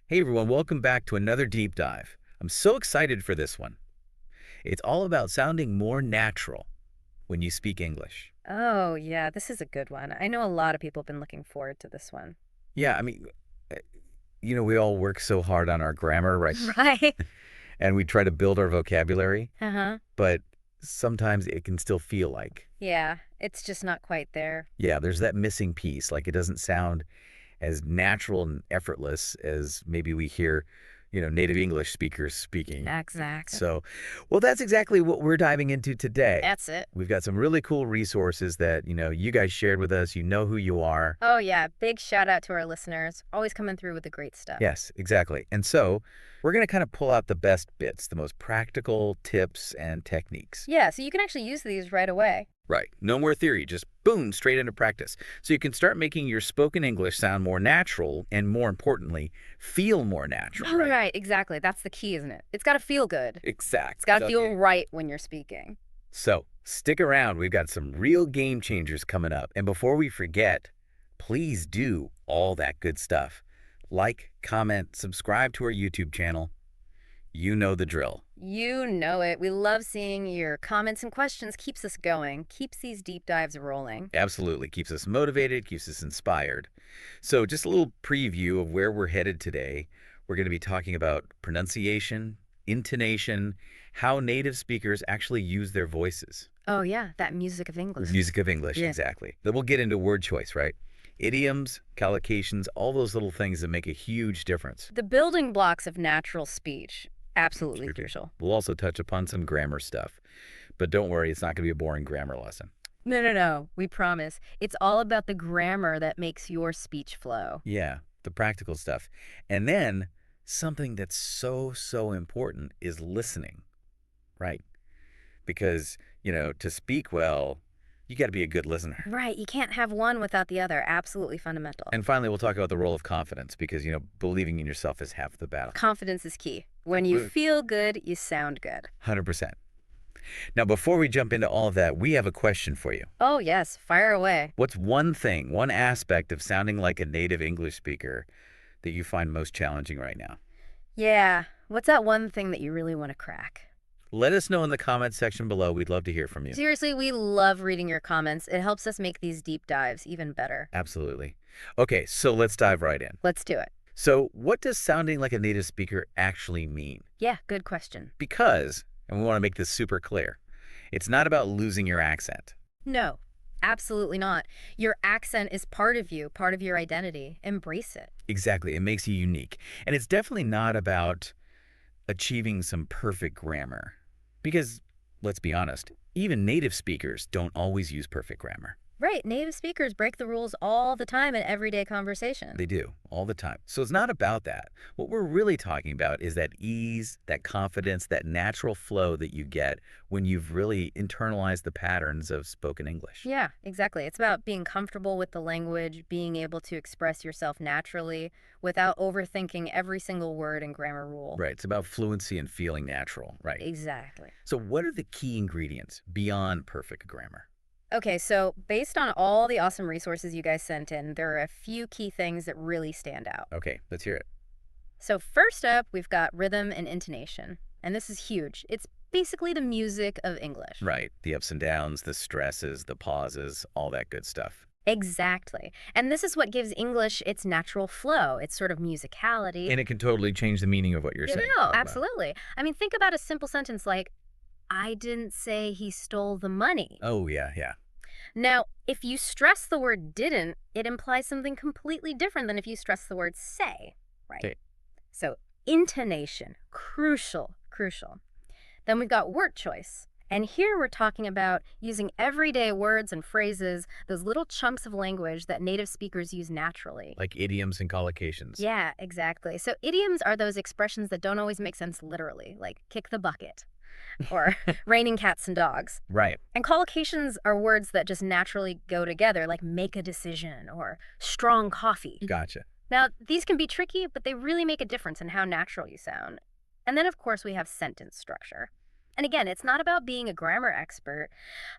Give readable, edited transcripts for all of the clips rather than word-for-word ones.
Hey everyone, welcome back to another deep dive. I'm so excited for this one. It's all about sounding more natural when you speak English. Oh, yeah, this is a good one. I know a lot of people have been looking forward to this one. Yeah, uh, we all work so hard on our grammar, right? Right? And we try to build our vocabulary, Uh-huh. but sometimes it can still feel like, Yeah, it's just not quite there. yeah, there's that missing piece. Like it doesn't sound as natural and effortless as maybe we hear, native English speakers speaking. Exactly. So, well, that's exactly what we're diving into today. That's it. We've got some really cool resources that, you guys shared with us. You know who you are. Oh, yeah, big shout out to our listeners. Always coming through with the great stuff. Yes, exactly. And so we're going to kind of pull out the best bits, the most practical tips and techniques. Yeah, so you can actually use these right away. Right. No more theory, just boom, straight into practice. So you can start making your spoken English sound more natural and, more importantly, feel more natural, right? Right, exactly. That's the key, isn't it? It's got to feel good. Exact. It's got to feel Okay. right when you're speaking. So stick around. We've got some real game changers coming up. And before we forget, please do all that good stuff. Like, comment, subscribe to our YouTube channel. You know the drill. You know it. We love seeing your comments and questions. Keeps us going, keeps these deep dives rolling. Absolutely. Keeps us motivated, keeps us inspired. So just a little preview of where we're headed today. We're going to be talking about pronunciation, intonation, how native speakers actually use their voices. Oh, yeah, that music of English. Music of English, Yeah. exactly. Then we'll get into word choice, right? Idioms, collocations, all those little things that make a huge difference. The building blocks of natural speech, absolutely Sure do. crucial. We'll also touch upon some grammar stuff. But don't worry, it's not going to be a boring grammar lesson. No, no, no, we promise. It's all about the grammar that makes your speech flow. Yeah, the practical stuff. And then something that's so, so important is listening, right? Because, to speak well, you got to be a good listener. Right, you can't have one without the other. Absolutely fundamental. And finally, we'll talk about the role of confidence because, believing in yourself is half the battle. Confidence is key. When you feel good, you sound good. 100%. Now, before we jump into all of that, we have a question for you. Oh, yes, fire away. What's one thing, one aspect of sounding like a native English speaker that you find most challenging right now? Yeah, what's that one thing that you really want to crack? Let us know in the comments section below. We'd love to hear from you. Seriously, we love reading your comments. It helps us make these deep dives even better. Absolutely. Okay, so let's dive right in. Let's do it. So, what does sounding like a native speaker actually mean? Yeah, good question. Because, and we want to make this super clear, it's not about losing your accent. No, absolutely not. Your accent is part of you, part of your identity. Embrace it. Exactly, it makes you unique. And it's definitely not about achieving some perfect grammar. Because, let's be honest, even native speakers don't always use perfect grammar. Right, native speakers break the rules all the time in everyday conversation. They do, all the time. So it's not about that. What we're really talking about is that ease, that confidence, that natural flow that you get when you've really internalized the patterns of spoken English. Yeah, exactly. It's about being comfortable with the language, being able to express yourself naturally without overthinking every single word and grammar rule. Right, it's about fluency and feeling natural, right? Exactly. So what are the key ingredients beyond perfect grammar? Okay, so based on all the awesome resources you guys sent in, there are a few key things that really stand out. Okay, let's hear it. So first up, we've got rhythm and intonation. And this is huge. It's basically the music of English. Right, the ups and downs, the stresses, the pauses, all that good stuff. Exactly. And this is what gives English its natural flow, its sort of musicality. And it can totally change the meaning of what you're saying. No, absolutely. I mean, think about a simple sentence like, I didn't say he stole the money. Oh, yeah, yeah. Now, if you stress the word didn't, it implies something completely different than if you stress the word say, right? Okay. So intonation, crucial, crucial. Then we've got word choice. And here we're talking about using everyday words and phrases, those little chunks of language that native speakers use naturally. Like idioms and collocations. Yeah, exactly. So idioms are those expressions that don't always make sense literally, like kick the bucket or raining cats and dogs. Right. And collocations are words that just naturally go together, like make a decision or strong coffee. Gotcha. Now, these can be tricky, but they really make a difference in how natural you sound. And then, of course, we have sentence structure. And again, it's not about being a grammar expert,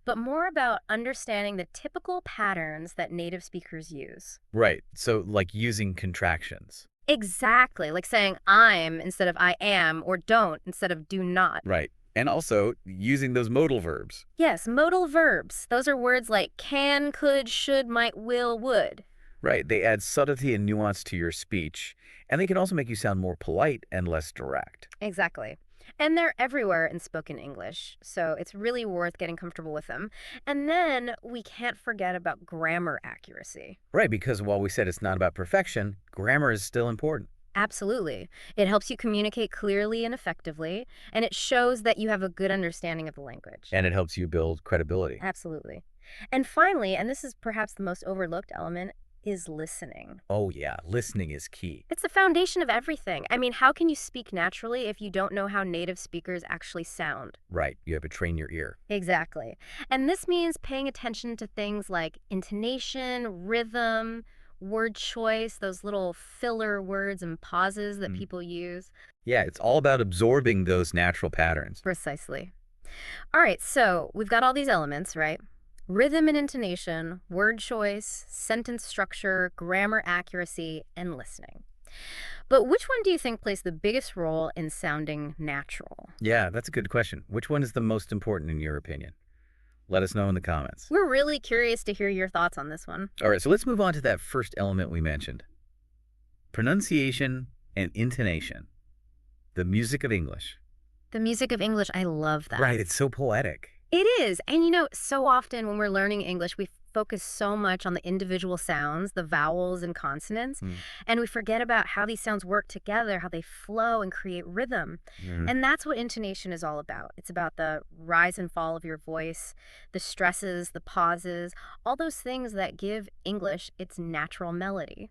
but more about understanding the typical patterns that native speakers use. Right. So, like using contractions. Exactly, like saying I'm instead of I am, or don't instead of do not. Right. And also using those modal verbs. Yes, modal verbs. Those are words like can, could, should, might, will, would. Right. They add subtlety and nuance to your speech, and they can also make you sound more polite and less direct. Exactly. And they're everywhere in spoken English, so it's really worth getting comfortable with them. And then we can't forget about grammar accuracy. Right, because while we said it's not about perfection, grammar is still important. Absolutely. It helps you communicate clearly and effectively, and it shows that you have a good understanding of the language. And it helps you build credibility. Absolutely. And finally, and this is perhaps the most overlooked element, is listening. Oh, yeah, listening is key. It's the foundation of everything. I mean, how can you speak naturally if you don't know how native speakers actually sound? Right, you have to train your ear. Exactly. And this means paying attention to things like intonation, rhythm, word choice, those little filler words and pauses that Mm. people use. Yeah, it's all about absorbing those natural patterns. Precisely. All right, so we've got all these elements, right? Rhythm and intonation, word choice, sentence structure, grammar accuracy, and listening. But which one do you think plays the biggest role in sounding natural? Yeah, that's a good question. Which one is the most important in your opinion? Let us know in the comments. We're really curious to hear your thoughts on this one. All right, so let's move on to that first element we mentioned. Pronunciation and intonation. The music of English. The music of English, I love that. Right, it's so poetic. It is. And so often when we're learning English, we focus so much on the individual sounds, the vowels and consonants, Mm. and we forget about how these sounds work together, how they flow and create rhythm. Mhm. And that's what intonation is all about. It's about the rise and fall of your voice, the stresses, the pauses, all those things that give English its natural melody.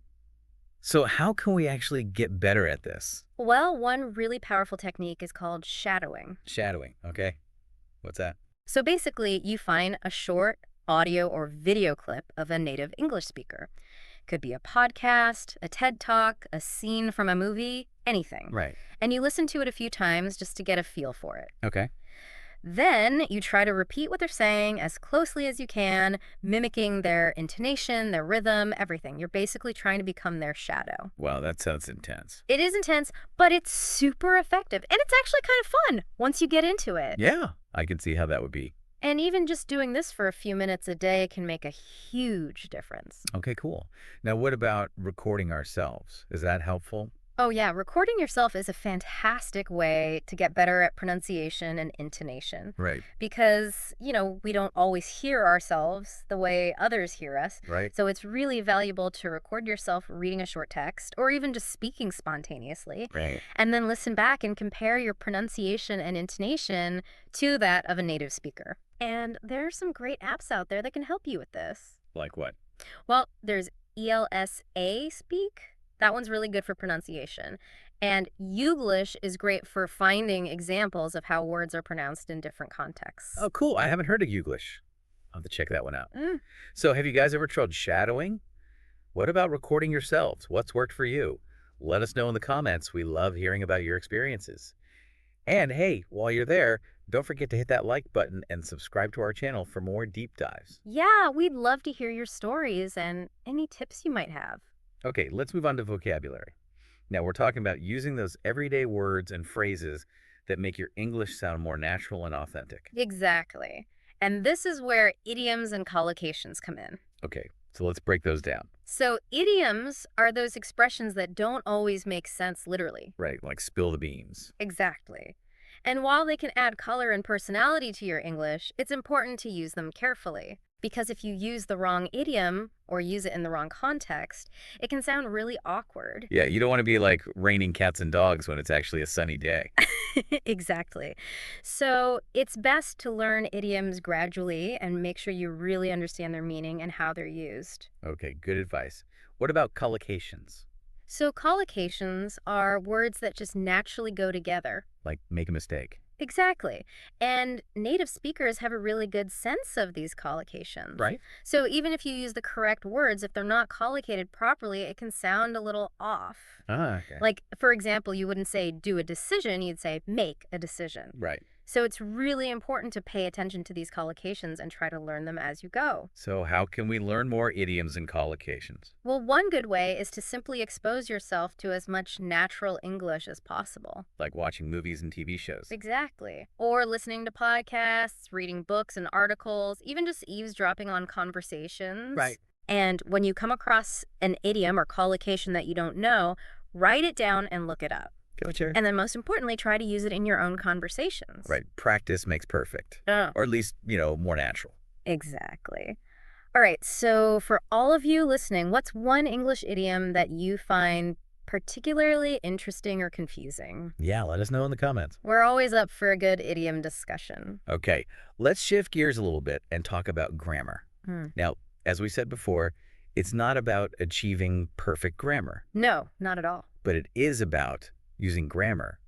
So how can we actually get better at this? Well, one really powerful technique is called shadowing. Shadowing, okay? What's that? So basically, you find a short audio or video clip of a native English speaker. Could be a podcast, a TED Talk, a scene from a movie, anything. Right. And you listen to it a few times just to get a feel for it. Okay. Then you try to repeat what they're saying as closely as you can, mimicking their intonation, their rhythm, everything. You're basically trying to become their shadow. Wow, that sounds intense. It is intense, but it's super effective. And it's actually kind of fun once you get into it. Yeah, I can see how that would be. And even just doing this for a few minutes a day can make a huge difference. Okay, cool. Now, what about recording ourselves? Is that helpful? Oh, yeah, recording yourself is a fantastic way to get better at pronunciation and intonation Right. because, we don't always hear ourselves the way others hear us. Right. So it's really valuable to record yourself reading a short text or even just speaking spontaneously Right. and then listen back and compare your pronunciation and intonation to that of a native speaker. And there are some great apps out there that can help you with this. Like what? Well, there's ELSA Speak. That one's really good for pronunciation. And Youglish is great for finding examples of how words are pronounced in different contexts. Oh, cool. I haven't heard of Youglish. I'll have to check that one out. Mm. So, have you guys ever tried shadowing? What about recording yourselves? What's worked for you? Let us know in the comments. We love hearing about your experiences. And hey, while you're there, don't forget to hit that like button and subscribe to our channel for more deep dives. Yeah, we'd love to hear your stories and any tips you might have. Okay, let's move on to vocabulary. Now, we're talking about using those everyday words and phrases that make your English sound more natural and authentic. Exactly. And this is where idioms and collocations come in. Okay, so let's break those down. So, idioms are those expressions that don't always make sense literally. Right, like spill the beans. Exactly. And while they can add color and personality to your English, it's important to use them carefully. Because if you use the wrong idiom or use it in the wrong context, it can sound really awkward. Yeah, you don't want to be like raining cats and dogs when it's actually a sunny day. Exactly. So it's best to learn idioms gradually and make sure you really understand their meaning and how they're used. Okay, good advice. What about collocations? So collocations are words that just naturally go together. Like make a mistake. Exactly. And native speakers have a really good sense of these collocations. Right? So even if you use the correct words, if they're not collocated properly, it can sound a little off. Ah, okay. Like, for example, you wouldn't say do a decision, you'd say make a decision. Right. So it's really important to pay attention to these collocations and try to learn them as you go. So how can we learn more idioms and collocations? Well, one good way is to simply expose yourself to as much natural English as possible. Like watching movies and TV shows. Exactly. Or listening to podcasts, reading books and articles, even just eavesdropping on conversations. Right. And when you come across an idiom or collocation that you don't know, write it down and look it up. Gotcha. And then most importantly, try to use it in your own conversations. Right. Practice makes perfect. Oh, Or at least, more natural. exactly. All right, so for all of you listening, what's one English idiom that you find particularly interesting or confusing? Yeah, let us know in the comments. We're always up for a good idiom discussion. Okay, let's shift gears a little bit and talk about grammar. Hmm. Now, as we said before, it's not about achieving perfect grammar, No, not at all. but it is about using grammar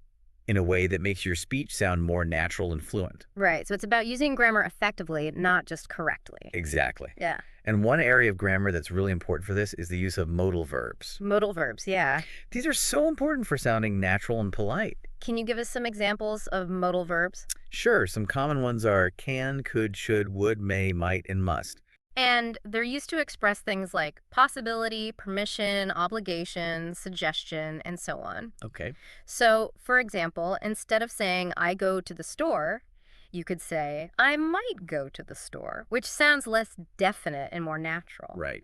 in a way that makes your speech sound more natural and fluent. Right, so it's about using grammar effectively, not just correctly. Exactly. Yeah, And one area of grammar that's really important for this is the use of modal verbs. modal verbs, yeah. These are so important for sounding natural and polite. Can you give us some examples of modal verbs? Sure, some common ones are can, could, should, would, may, might, and must. And they're used to express things like possibility, permission, obligation, suggestion, and so on. Okay. So, for example, instead of saying, I go to the store, you could say, I might go to the store, which sounds less definite and more natural. Right.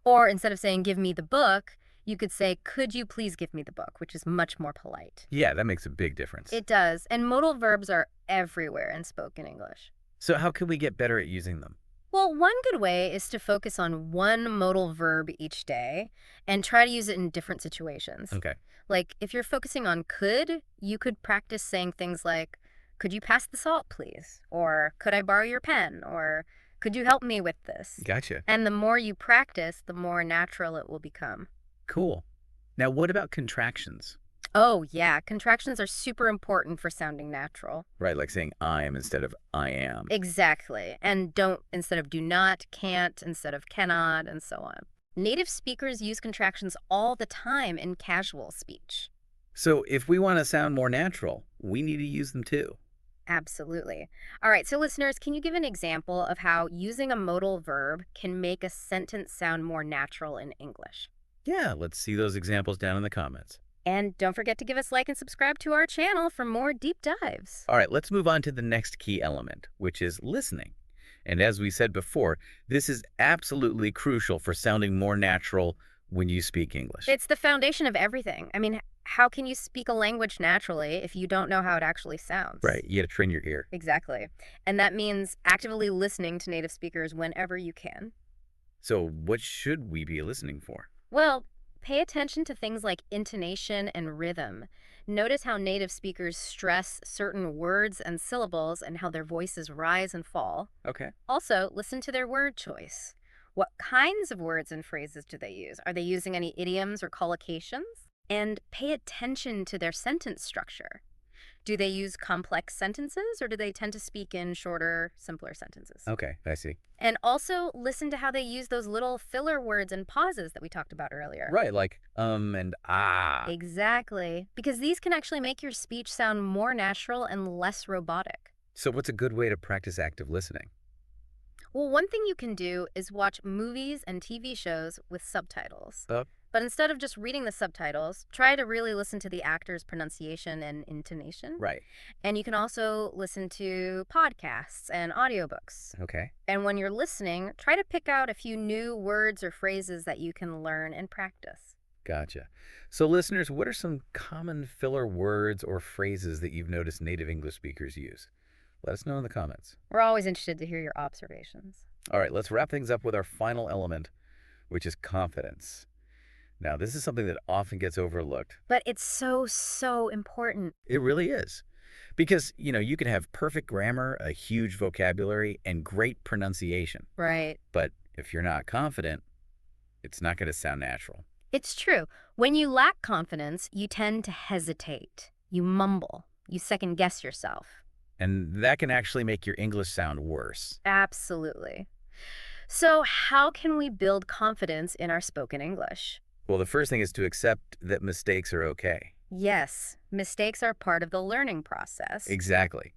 Or instead of saying, give me the book, you could say, could you please give me the book, which is much more polite. Yeah, that makes a big difference. It does. And modal verbs are everywhere in spoken English. So how can we get better at using them? Well, one good way is to focus on one modal verb each day and try to use it in different situations. Okay. Like if you're focusing on could, you could practice saying things like, could you pass the salt, please? Or could I borrow your pen? Or could you help me with this? Gotcha. And the more you practice, the more natural it will become. Cool. Now, what about contractions? Oh, yeah, contractions are super important for sounding natural. Right, like saying I'm instead of I am. Exactly. And don't instead of do not, can't instead of cannot, and so on. Native speakers use contractions all the time in casual speech. So if we want to sound more natural, we need to use them too. Absolutely. All right, so listeners, can you give an example of how using a modal verb can make a sentence sound more natural in English? Yeah, let's see those examples down in the comments. And don't forget to give us like and subscribe to our channel for more deep dives. All right, let's move on to the next key element, which is listening. And as we said before, this is absolutely crucial for sounding more natural when you speak English. It's the foundation of everything. I mean, how can you speak a language naturally if you don't know how it actually sounds? Right, you got to train your ear. Exactly. And that means actively listening to native speakers whenever you can. So what should we be listening for? Well, pay attention to things like intonation and rhythm. Notice how native speakers stress certain words and syllables and how their voices rise and fall. Okay. Also, listen to their word choice. What kinds of words and phrases do they use? Are they using any idioms or collocations? And pay attention to their sentence structure. Do they use complex sentences or do they tend to speak in shorter, simpler sentences? Okay, I see. And also listen to how they use those little filler words and pauses that we talked about earlier. Right, like and ah. Exactly. Because these can actually make your speech sound more natural and less robotic. So what's a good way to practice active listening? Well, one thing you can do is watch movies and TV shows with subtitles. But instead of just reading the subtitles, try to really listen to the actor's pronunciation and intonation. Right. And you can also listen to podcasts and audiobooks. Okay. And when you're listening, try to pick out a few new words or phrases that you can learn and practice. Gotcha. So listeners, what are some common filler words or phrases that you've noticed native English speakers use? Let us know in the comments. We're always interested to hear your observations. All right, let's wrap things up with our final element, which is confidence. Now, this is something that often gets overlooked. But it's so important. It really is. Because, you can have perfect grammar, a huge vocabulary, and great pronunciation. Right. But if you're not confident, it's not going to sound natural. It's true. When you lack confidence, you tend to hesitate. You mumble. You second guess yourself. And that can actually make your English sound worse. Absolutely. So how can we build confidence in our spoken English? Well, the first thing is to accept that mistakes are okay. Yes, mistakes are part of the learning process. Exactly.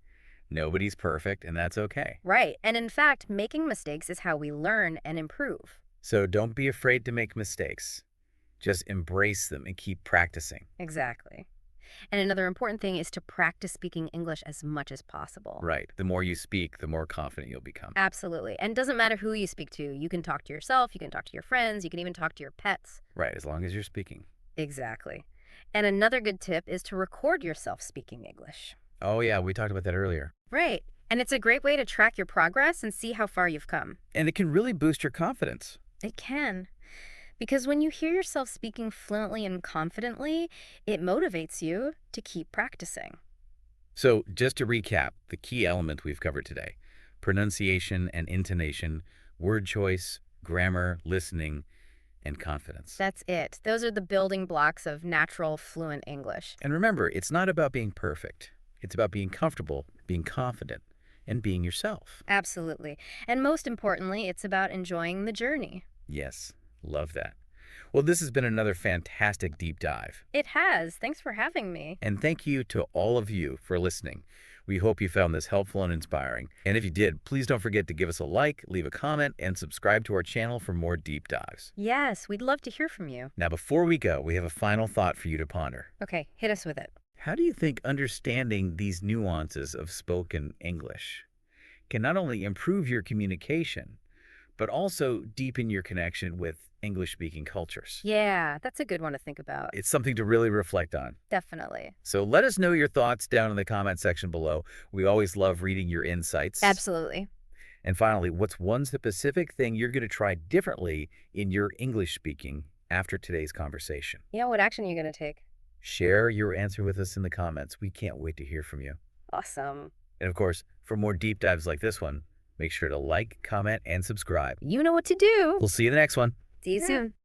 Nobody's perfect, and that's okay. Right. And in fact, making mistakes is how we learn and improve. So don't be afraid to make mistakes. Just embrace them and keep practicing. Exactly. And another important thing is to practice speaking English as much as possible. Right. The more you speak, the more confident you'll become. Absolutely. And it doesn't matter who you speak to. You can talk to yourself, you can talk to your friends, you can even talk to your pets. Right, as long as you're speaking. Exactly. And another good tip is to record yourself speaking English. Oh, yeah, we talked about that earlier. Right. And it's a great way to track your progress and see how far you've come. And it can really boost your confidence. It can. Because when you hear yourself speaking fluently and confidently, it motivates you to keep practicing. So, just to recap, the key elements we've covered today: pronunciation and intonation, word choice, grammar, listening, and confidence. That's it. Those are the building blocks of natural, fluent English. And remember, it's not about being perfect. It's about being comfortable, being confident, and being yourself. Absolutely. And most importantly, it's about enjoying the journey. Yes, love that. Well, this has been another fantastic deep dive. It has. Thanks for having me. And thank you to all of you for listening. We hope you found this helpful and inspiring. And if you did, please don't forget to give us a like, leave a comment, and subscribe to our channel for more deep dives. Yes, we'd love to hear from you. Now, before we go, we have a final thought for you to ponder. Okay, hit us with it. How do you think understanding these nuances of spoken English can not only improve your communication, but also deepen your connection with English-speaking cultures? Yeah, that's a good one to think about. It's something to really reflect on. Definitely. So let us know your thoughts down in the comment section below. We always love reading your insights. Absolutely. And finally, what's one specific thing you're going to try differently in your English speaking after today's conversation? Yeah, what action are you going to take? Share your answer with us in the comments. We can't wait to hear from you. Awesome. And of course, for more deep dives like this one, make sure to like, comment, and subscribe. You know what to do. We'll see you in the next one. See you soon.